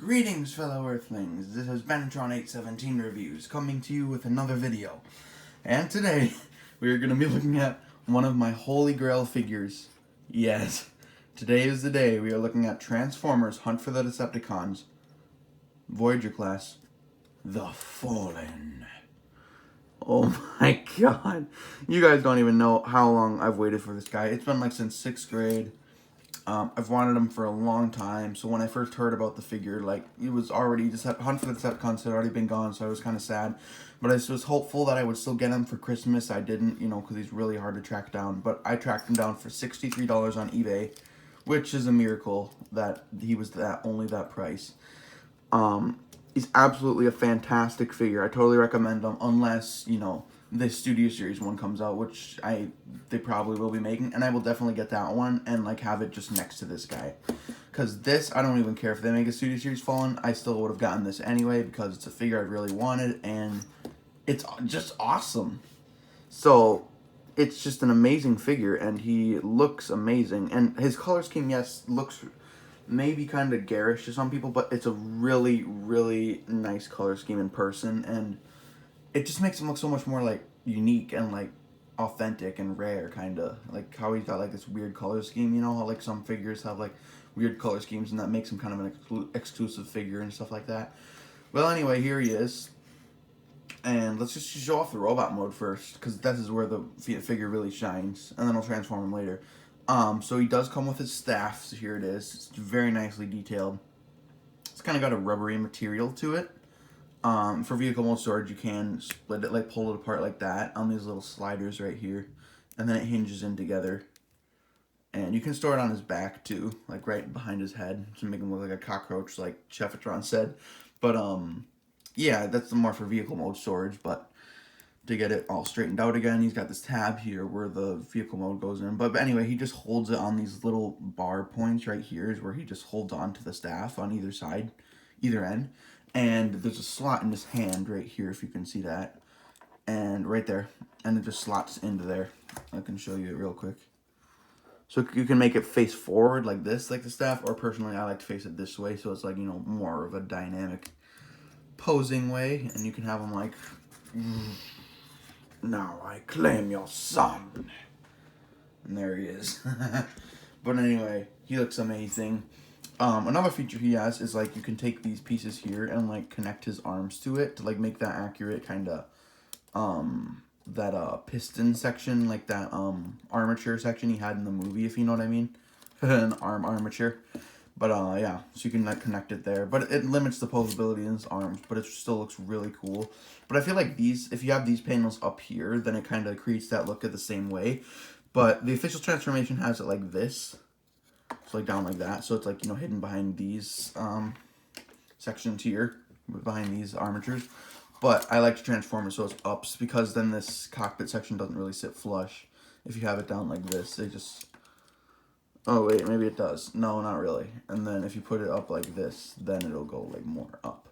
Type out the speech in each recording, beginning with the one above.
Greetings, fellow Earthlings. This is Benetron817 Reviews, coming to you with another video. And today, we are going to be looking at one of my holy grail figures. Yes, today is the day we are looking at Transformers Hunt for the Decepticons, Voyager class, The Fallen. Oh my god. You guys don't even know how long I've waited for this guy. It's been like since 6th grade. I've wanted him for a long time, so when I first heard about the figure, like, it was already, Hunt for the Decepticons had already been gone, so I was kind of sad, but I was hopeful that I would still get him for Christmas. I didn't, because he's really hard to track down, but I tracked him down for $63 on eBay, which is a miracle that he was only that price. He's absolutely a fantastic figure. I totally recommend him, unless, the Studio Series one comes out, which they probably will be making, and I will definitely get that one and like have it just next to this guy. Because this, I don't even care if they make a Studio Series Fallen, I still would have gotten this anyway because it's a figure I really wanted and it's just awesome. So it's just an amazing figure and he looks amazing. And his color scheme, yes, looks maybe kind of garish to some people, but it's a really, really nice color scheme in person, and it just makes him look so much more like unique and like authentic and rare, kind of like how he's got like this weird color scheme, how like some figures have like weird color schemes, and that makes him kind of an exclusive figure and stuff like that. Well, anyway, here he is, and let's just show off the robot mode first, because this is where the figure really shines, and then I'll transform him later. So he does come with his staff, so here it is. It's very nicely detailed. It's kind of got a rubbery material to it. For vehicle mode storage, you can split it, like pull it apart like that on these little sliders right here, and then it hinges in together. And you can store it on his back too, like right behind his head, to make him look like a cockroach, like Chefatron said. But yeah, that's more for vehicle mode storage. But to get it all straightened out again, he's got this tab here where the vehicle mode goes in. But anyway, he just holds it on these little bar points right here, is where he just holds on to the staff on either side, either end. And there's a slot in his hand right here, if you can see that. And right there. And it just slots into there. I can show you it real quick. So you can make it face forward like this, like the staff. Or personally, I like to face it this way. So it's like, more of a dynamic posing way. And you can have him like, now I claim your son. And there he is. But anyway, he looks amazing. Another feature he has is like you can take these pieces here and like connect his arms to it to like make that accurate kind of that piston section, like that armature section he had in the movie, if you know what I mean. An arm armature. But yeah, so you can like connect it there, but it limits the posability in his arms, but it still looks really cool. But I feel like if you have these panels up here, then it kind of creates that look the same way. But the official transformation has it like this. So like down like that, so it's like, hidden behind these sections here, behind these armatures. But I like to transform it so it's ups, because then this cockpit section doesn't really sit flush. If you have it down like this, they just, oh wait, maybe it does. No, not really. And then if you put it up like this, then it'll go like more up.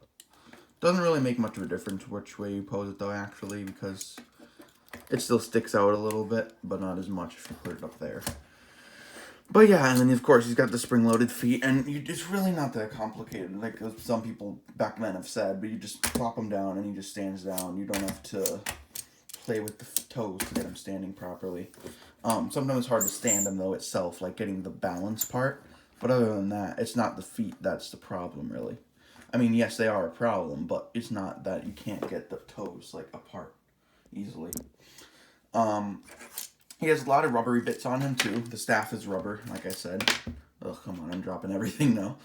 Doesn't really make much of a difference which way you pose it though, actually, because it still sticks out a little bit, but not as much if you put it up there. But yeah, and then of course he's got the spring-loaded feet, and it's really not that complicated, like some people back then have said, but you just plop him down and he just stands down. You don't have to play with the toes to get him standing properly. Sometimes it's hard to stand him though itself, like getting the balance part, but other than that, it's not the feet that's the problem, really. I mean, yes, they are a problem, but it's not that you can't get the toes like apart easily. He has a lot of rubbery bits on him, too. The staff is rubber, like I said. Oh, come on, I'm dropping everything now.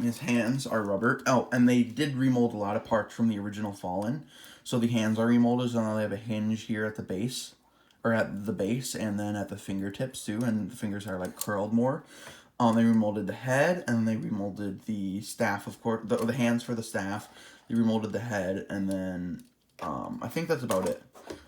His hands are rubber. Oh, and they did remold a lot of parts from the original Fallen. So the hands are remolded, so now they have a hinge here at the base. Or at the base, and then at the fingertips, too. And the fingers are, like, curled more. They remolded the head, and they remolded the staff, of course. The hands for the staff. They remolded the head, and then I think that's about it.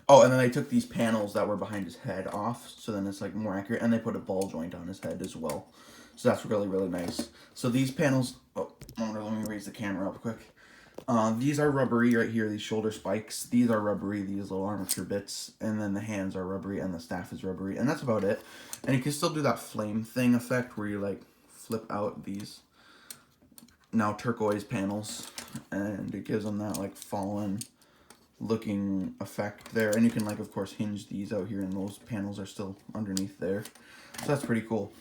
Oh, and then they took these panels that were behind his head off, so then it's like more accurate, and they put a ball joint on his head as well. So that's really, really nice. So these panels, let me raise the camera up quick. These are rubbery right here, these shoulder spikes. These are rubbery, these little armature bits, and then the hands are rubbery, and the staff is rubbery, and that's about it. And you can still do that flame thing effect where you like flip out these now turquoise panels, and it gives them that like fallen looking effect there. And you can like of course hinge these out here, and those panels are still underneath there, so that's pretty cool.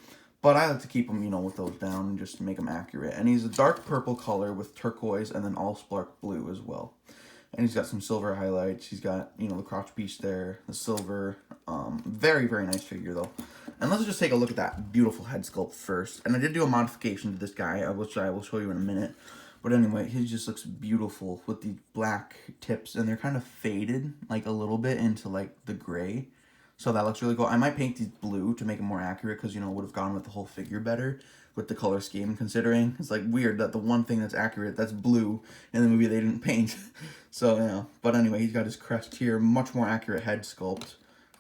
But I like to keep them, you know, with those down and just make them accurate. And he's a dark purple color with turquoise and then all spark blue as well. And he's got some silver highlights. He's got, you know, the crotch piece there, the silver. Very, very nice figure, though. And let's just take a look at that beautiful head sculpt first. And I did do a modification to this guy, which I will show you in a minute. But anyway, he just looks beautiful with the black tips. And they're kind of faded, like, a little bit into, like, the gray. So that looks really cool. I might paint these blue to make them more accurate because, you know, it would have gone with the whole figure better with the color scheme, considering it's like weird that the one thing that's accurate, that's blue, in the movie they didn't paint. So, yeah. But anyway, he's got his crest here. Much more accurate head sculpt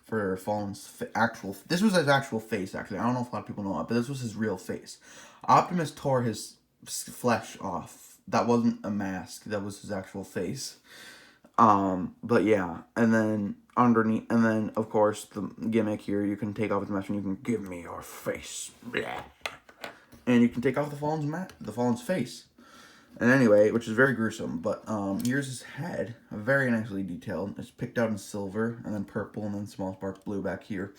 for Fallen's actual... This was his actual face, actually. I don't know if a lot of people know that, but this was his real face. Optimus tore his flesh off. That wasn't a mask. That was his actual face. But yeah, and then underneath, and then of course the gimmick here, you can take off his mask and you can give me your face, blah. And you can take off the Fallen's face. And anyway, which is very gruesome. But here's his head, very nicely detailed. It's picked out in silver and then purple and then small spark blue back here.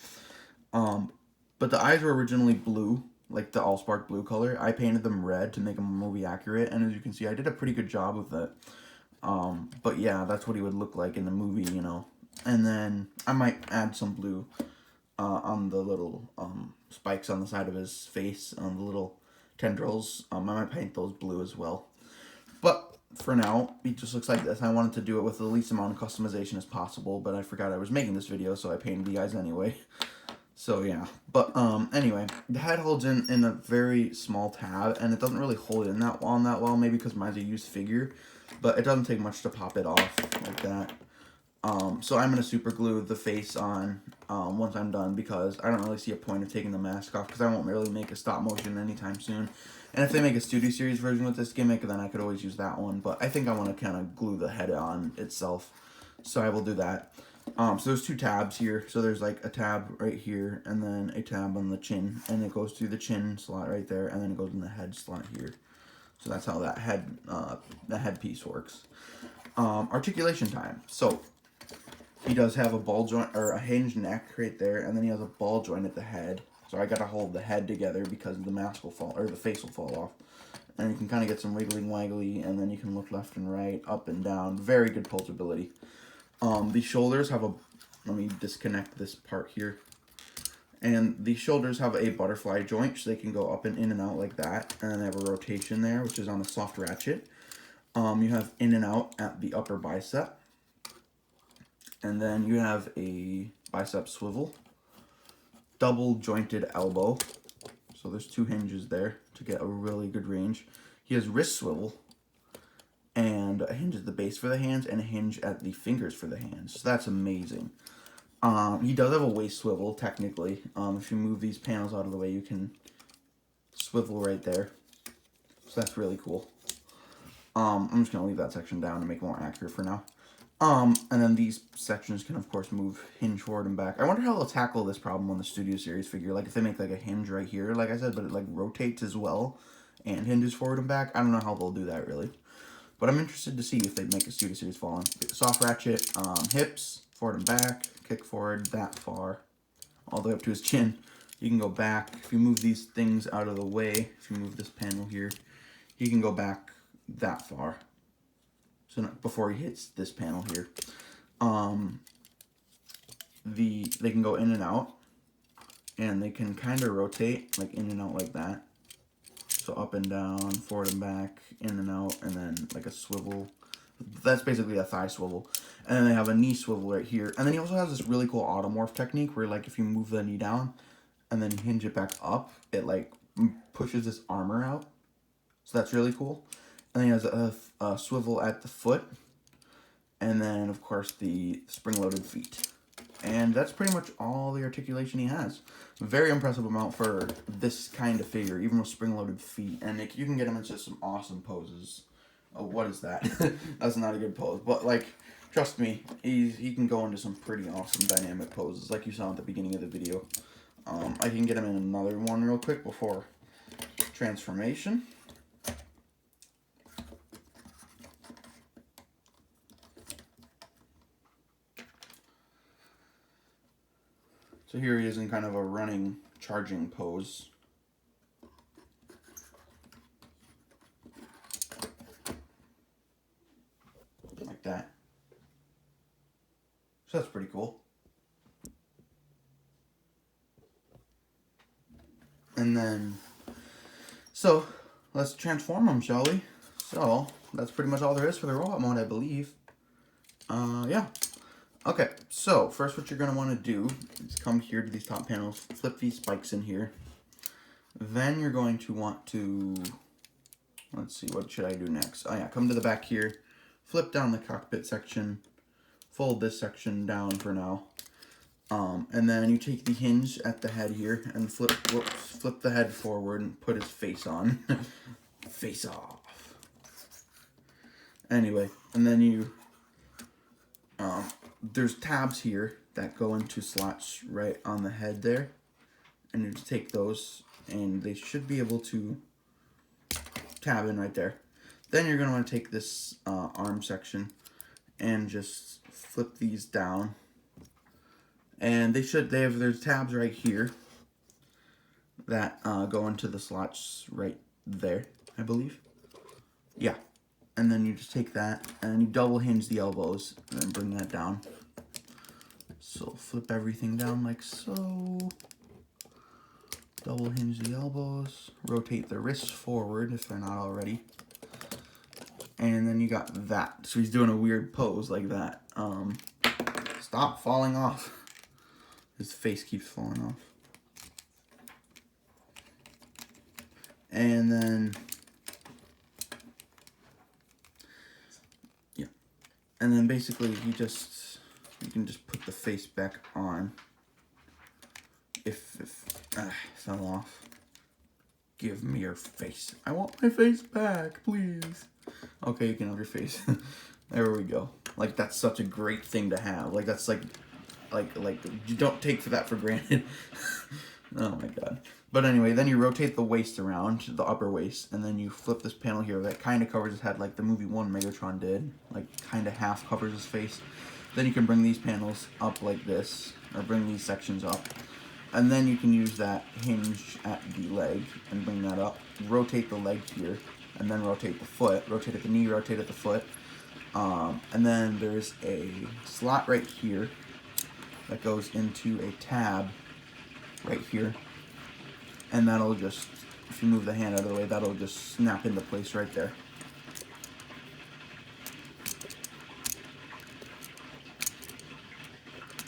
But the eyes were originally blue, like the all spark blue color. I painted them red to make them movie accurate, and as you can see, I did a pretty good job with it. But yeah, that's what he would look like in the movie, you know. And then I might add some blue on the little spikes on the side of his face, on the little tendrils. I might paint those blue as well. But for now, he just looks like this. I wanted to do it with the least amount of customization as possible, but I forgot I was making this video, so I painted the eyes anyway. So yeah, but anyway, the head holds in a very small tab, and it doesn't really hold in that well, maybe because mine's a used figure. But it doesn't take much to pop it off like that. So I'm going to super glue the face on once I'm done, because I don't really see a point of taking the mask off, because I won't really make a stop motion anytime soon. And if they make a Studio Series version with this gimmick, then I could always use that one. But I think I want to kind of glue the head on itself. So I will do that. So there's two tabs here. So there's like a tab right here and then a tab on the chin. And it goes through the chin slot right there, and then it goes in the head slot here. So that's how that headpiece works. Articulation time. So he does have a ball joint, or a hinged neck right there, and then he has a ball joint at the head. So I gotta hold the head together because the mask will fall, or the face will fall off. And you can kind of get some wiggling waggly, and then you can look left and right, up and down. Very good posability. The shoulders have a, let me disconnect this part here. And the shoulders have a butterfly joint, so they can go up and in and out like that. And then they have a rotation there, which is on the soft ratchet. You have in and out at the upper bicep. And then you have a bicep swivel. Double jointed elbow. So there's two hinges there to get a really good range. He has wrist swivel. And a hinge at the base for the hands, and a hinge at the fingers for the hands. So that's amazing. He does have a waist swivel, technically. If you move these panels out of the way, you can swivel right there. So that's really cool. I'm just going to leave that section down to make it more accurate for now. And then these sections can, of course, move hinge forward and back. I wonder how they'll tackle this problem on the Studio Series figure. Like, if they make, like, a hinge right here, like I said, but it, like, rotates as well and hinges forward and back. I don't know how they'll do that, really. But I'm interested to see if they make a Studio Series Fallen. Soft ratchet, hips, forward and back, kick forward that far, all the way up to his chin. You can go back. If you move these things out of the way, if you move this panel here, he can go back that far. So not, before he hits this panel here. They can go in and out, and they can kind of rotate, like in and out like that. So up and down, forward and back, in and out, and then like a swivel. That's basically a thigh swivel. And then they have a knee swivel right here. And then he also has this really cool automorph technique where, like, if you move the knee down and then hinge it back up, it like pushes this armor out. So that's really cool. And then he has a swivel at the foot. And then, of course, the spring-loaded feet. And that's pretty much all the articulation he has. Very impressive amount for this kind of figure, even with spring-loaded feet. And you can get him into some awesome poses. Oh, what is that? That's not a good pose. But, like, trust me, he can go into some pretty awesome dynamic poses, like you saw at the beginning of the video. I can get him in another one real quick before transformation. So here he is in kind of a running, charging pose. Like that. So that's pretty cool. And then, so let's transform him, shall we? So that's pretty much all there is for the robot mode, I believe. Yeah. Okay, so first what you're going to want to do is come here to these top panels, flip these spikes in here. Then you're going to want to, let's see, what should I do next? Oh yeah, come to the back here, flip down the cockpit section, fold this section down for now. And then you take the hinge at the head here and flip the head forward and put his face on. Face off. Anyway, and then you, there's tabs here that go into slots right on the head there. And you just take those and they should be able to tab in right there. Then you're going to want to take this arm section and just flip these down. And there's tabs right here that go into the slots right there, I believe. Yeah. And then you just take that and you double hinge the elbows and then bring that down. So flip everything down like so. Double hinge the elbows. Rotate the wrists forward if they're not already. And then you got that. So he's doing a weird pose like that. Stop falling off. His face keeps falling off. And then, yeah. And then basically you can just put the face back on. If fell off. Give me your face. I want my face back, please. Okay, you can have your face. There we go. Like, that's such a great thing to have. Like, that's like you don't take that for granted. Oh my god. But anyway, then you rotate the waist around, the upper waist, and then you flip this panel here that kind of covers his head like the movie 1 Megatron did. Like, kind of half covers his face. Then you can bring these panels up like this, or bring these sections up. And then you can use that hinge at the leg and bring that up. Rotate the leg here, and then rotate the foot. Rotate at the knee, rotate at the foot. And then there's a slot right here that goes into a tab right here. And that'll just, if you move the hand out of the way, that'll just snap into place right there.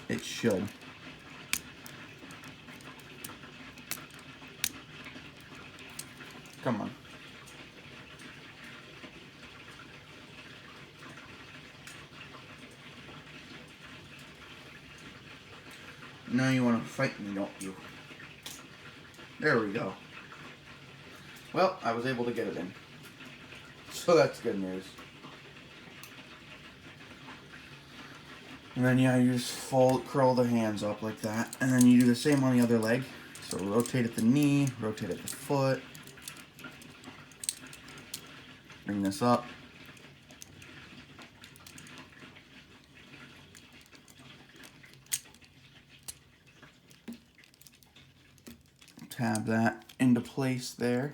It should. Come on. Now you want to fight me, don't you? There we go. Well, I was able to get it in. So that's good news. And then yeah, you just curl the hands up like that. And then you do the same on the other leg. So rotate at the knee, rotate at the foot. Bring this up. Tab that into place there.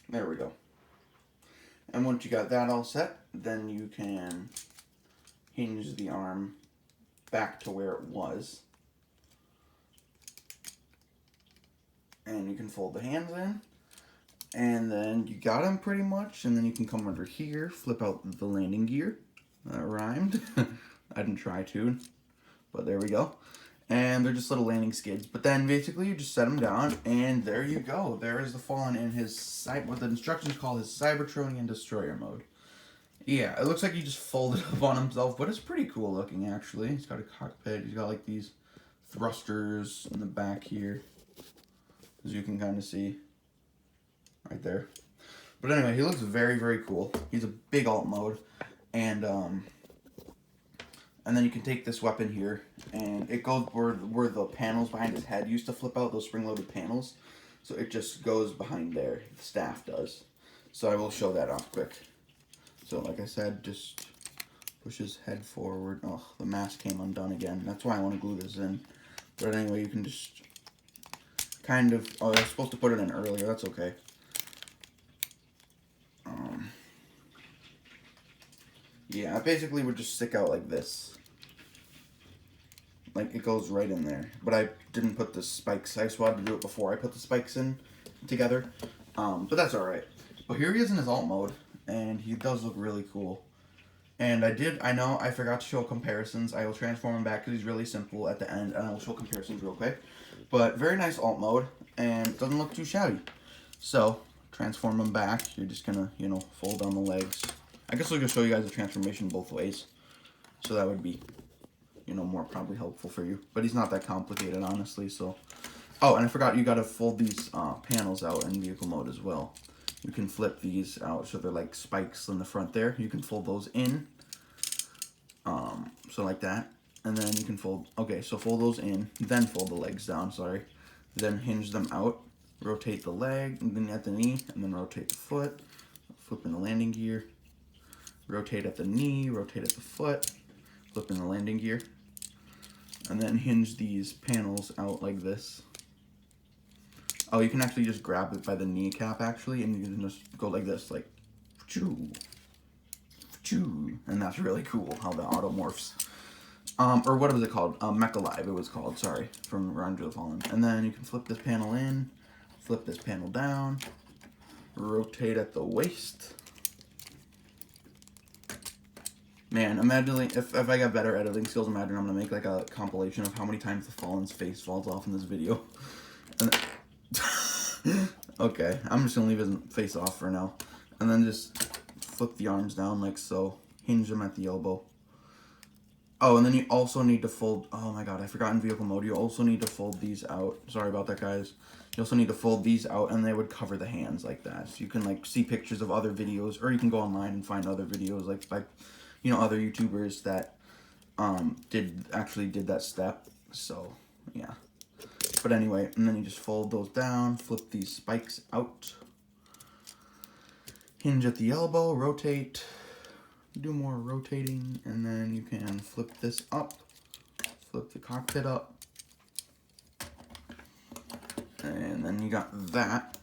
There we go. And once you got that all set, then you can hinge the arm back to where it was. And you can fold the hands in. And then you got them pretty much. And then you can come under here, flip out the landing gear. That rhymed. I didn't try to, but there we go. And they're just little landing skids. But then basically you just set them down, and there you go. There is the Fallen in his, what the instructions call his Cybertronian Destroyer mode. Yeah, it looks like he just folded up on himself, but it's pretty cool looking actually. He's got a cockpit. He's got like these thrusters in the back here, as you can kind of see right there. But anyway, he looks very, very cool. He's a big alt mode, and And then you can take this weapon here, and it goes where the panels behind his head used to flip out, those spring-loaded panels. So it just goes behind there, the staff does. So I will show that off quick. So like I said, just push his head forward. Oh, the mask came undone again. That's why I want to glue this in. But anyway, you can just kind of, oh, I was supposed to put it in earlier, that's okay. Yeah, it basically would just stick out like this. Like, it goes right in there. But I didn't put the spikes. I just wanted to do it before I put the spikes in together. But that's alright. But here he is in his alt mode, and he does look really cool. And I know I forgot to show comparisons. I will transform him back because he's really simple at the end, and I will show comparisons real quick. But very nice alt mode, and doesn't look too shabby. So, transform him back. You're just gonna, you know, fold down the legs. I guess I'll just show you guys the transformation both ways. So that would be, you know, more probably helpful for you. But he's not that complicated, honestly, so. Oh, and I forgot, you gotta fold these panels out in vehicle mode as well. You can flip these out so they're like spikes in the front there. You can fold those in. So like that. And then you can fold, okay, so fold those in, then fold the legs down, sorry. Then hinge them out, rotate the leg, and then at the knee, and then rotate the foot. Flip in the landing gear. Rotate at the knee, rotate at the foot, flip in the landing gear, and then hinge these panels out like this. Oh, you can actually just grab it by the kneecap actually, and you can just go like this, like, choo, choo, and that's really cool how the automorphs. Or what was it called? Mecha Live it was called, sorry, from Revenge of the Fallen. And then you can flip this panel in, flip this panel down, rotate at the waist. Man, imagine if I got better editing skills, imagine I'm gonna make like a compilation of how many times the Fallen's face falls off in this video. Okay, I'm just gonna leave his face off for now. And then just flip the arms down like so. Hinge them at the elbow. Oh, and then you also need to fold, oh my god, I forgot in vehicle mode, you also need to fold these out. Sorry about that, guys. You also need to fold these out, and they would cover the hands like that. So you can like see pictures of other videos, or you can go online and find other videos like you know, other YouTubers that actually did that step. So yeah, but anyway, and then you just fold those down, flip these spikes out, hinge at the elbow, rotate, do more rotating, and then you can flip this up, flip the cockpit up, and then you got that.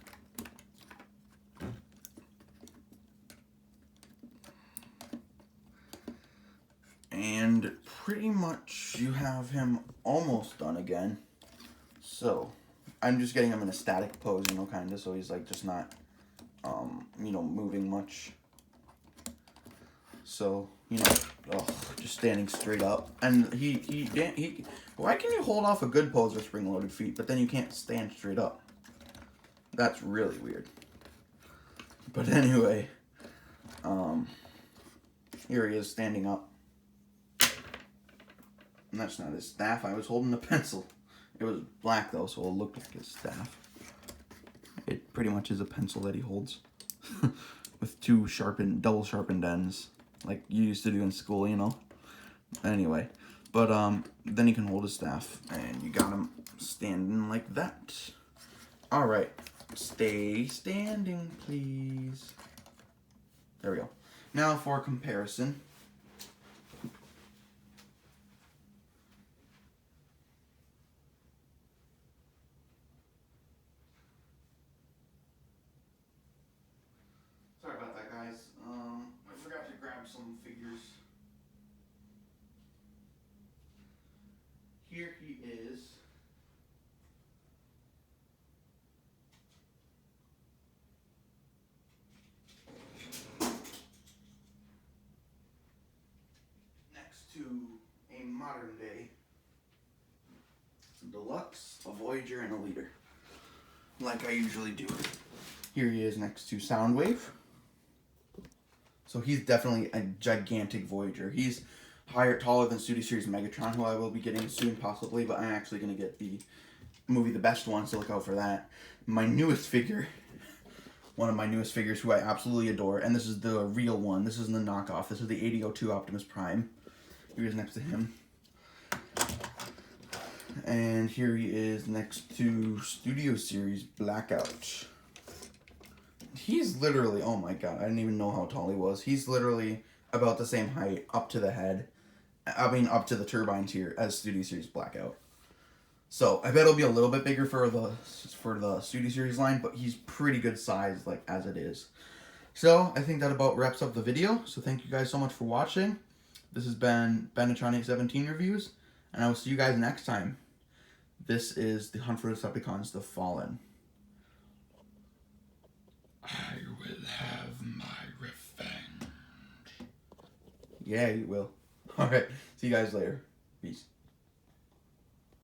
And pretty much you have him almost done again. So I'm just getting him in a static pose, you know, kind of, so he's like just not, you know, moving much. So, you know, just standing straight up. And he why can you hold off a good pose with spring-loaded feet, but then you can't stand straight up? That's really weird. But anyway, here he is standing up. And that's not his staff. I was holding a pencil. It was black though, so it looked like his staff. It pretty much is a pencil that he holds with two double sharpened ends, like you used to do in school, you know. Anyway, but then he can hold his staff, and you got him standing like that. All right, stay standing, please. There we go. Now for comparison. Sorry about that, guys. I forgot to grab some figures. Here he is. Next to a modern day deluxe, a Voyager, and a Leader. Like I usually do. Here he is next to Soundwave. So he's definitely a gigantic Voyager. He's taller than Studio Series Megatron, who I will be getting soon possibly, but I'm actually going to get the movie The Best One, so look out for that. My newest figure, one of my newest figures who I absolutely adore, and this is the real one. This isn't the knockoff. This is the 8002 Optimus Prime. Here he is next to him. And here he is next to Studio Series Blackout. He's literally, oh my god, I didn't even know how tall he was. He's literally about the same height up to the head. I mean, up to the turbines here as Studio Series Blackout. So I bet it'll be a little bit bigger for the Studio Series line, but he's pretty good size like as it is. So I think that about wraps up the video. So thank you guys so much for watching. This has been Benetron 817 Reviews, and I will see you guys next time. This is the Hunt for Decepticons: The Fallen. I will have my revenge. Yeah, you will. Alright, see you guys later. Peace.